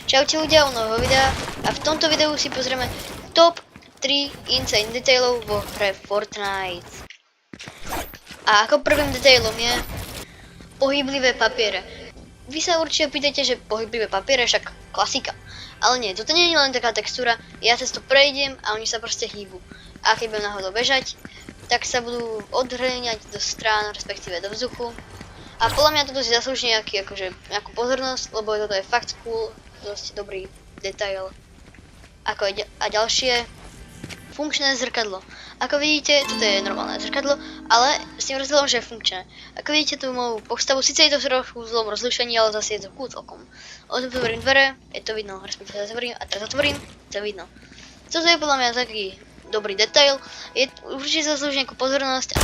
Čaute ľudia, u nového videa a v tomto videu si pozrieme top 3 insane detailov vo hre Fortnite. A ako prvým detailom je pohyblivé papiere. Vy sa určite pýtate, že pohyblivé papiere, však klasika. Ale nie, toto nie je len taká textúra, ja cez to prejdem a oni sa proste hýbu. A keď budem náhodou bežať, tak sa budú odhrňať do strán, respektíve do vzduchu. A podľa mňa toto si zaslúži nejakú pozornosť, lebo toto je fakt cool, dosť dobrý detail. A ďalšie, funkčné zrkadlo. Ako vidíte, toto je normálne zrkadlo, ale s tým rozdielom, že je funkčné. Ako vidíte tú moju postavu, síce je to v trochu zlom rozlišení, ale zase je to cool celkom. Otvorím dvere, je to vidno, respektíve zatvorím, a teraz otvorím, to vidno. Toto je podľa mňa taký dobrý detail, určite zaslúži nejakú pozornosť